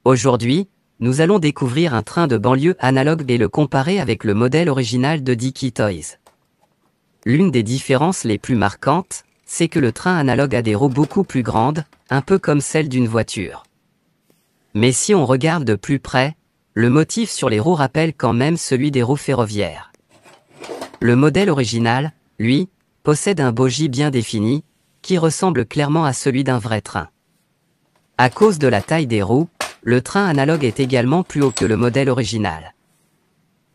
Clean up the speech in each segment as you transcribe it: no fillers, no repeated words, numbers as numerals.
Aujourd'hui, nous allons découvrir un train de banlieue analogue et le comparer avec le modèle original de Dicky Toys. L'une des différences les plus marquantes, c'est que le train analogue a des roues beaucoup plus grandes, un peu comme celles d'une voiture. Mais si on regarde de plus près, le motif sur les roues rappelle quand même celui des roues ferroviaires. Le modèle original, lui, possède un bogie bien défini, qui ressemble clairement à celui d'un vrai train. À cause de la taille des roues, le train analogue est également plus haut que le modèle original.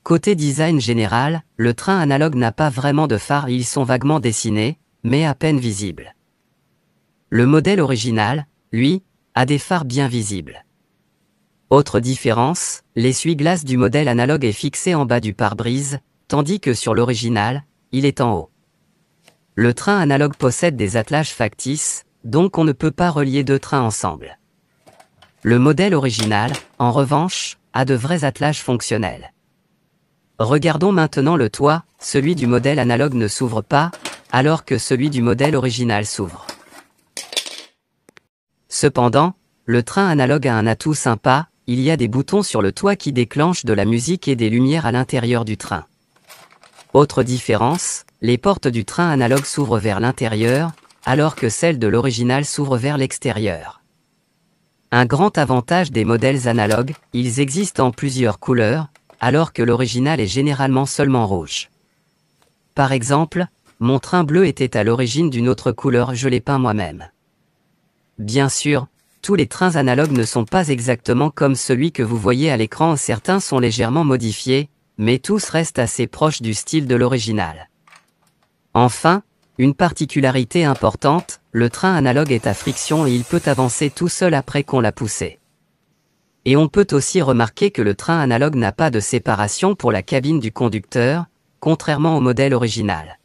Côté design général, le train analogue n'a pas vraiment de phares, ils sont vaguement dessinés, mais à peine visibles. Le modèle original, lui, a des phares bien visibles. Autre différence, l'essuie-glace du modèle analogue est fixé en bas du pare-brise, tandis que sur l'original, il est en haut. Le train analogue possède des attelages factices, donc on ne peut pas relier deux trains ensemble. Le modèle original, en revanche, a de vrais attelages fonctionnels. Regardons maintenant le toit, celui du modèle analogue ne s'ouvre pas, alors que celui du modèle original s'ouvre. Cependant, le train analogue a un atout sympa, il y a des boutons sur le toit qui déclenchent de la musique et des lumières à l'intérieur du train. Autre différence, les portes du train analogue s'ouvrent vers l'intérieur, alors que celles de l'original s'ouvrent vers l'extérieur. Un grand avantage des modèles analogues, ils existent en plusieurs couleurs, alors que l'original est généralement seulement rouge. Par exemple, mon train bleu était à l'origine d'une autre couleur, je l'ai peint moi-même. Bien sûr, tous les trains analogues ne sont pas exactement comme celui que vous voyez à l'écran, certains sont légèrement modifiés, mais tous restent assez proches du style de l'original. Enfin, une particularité importante, le train analogue est à friction et il peut avancer tout seul après qu'on l'a poussé. Et on peut aussi remarquer que le train analogue n'a pas de séparation pour la cabine du conducteur, contrairement au modèle original.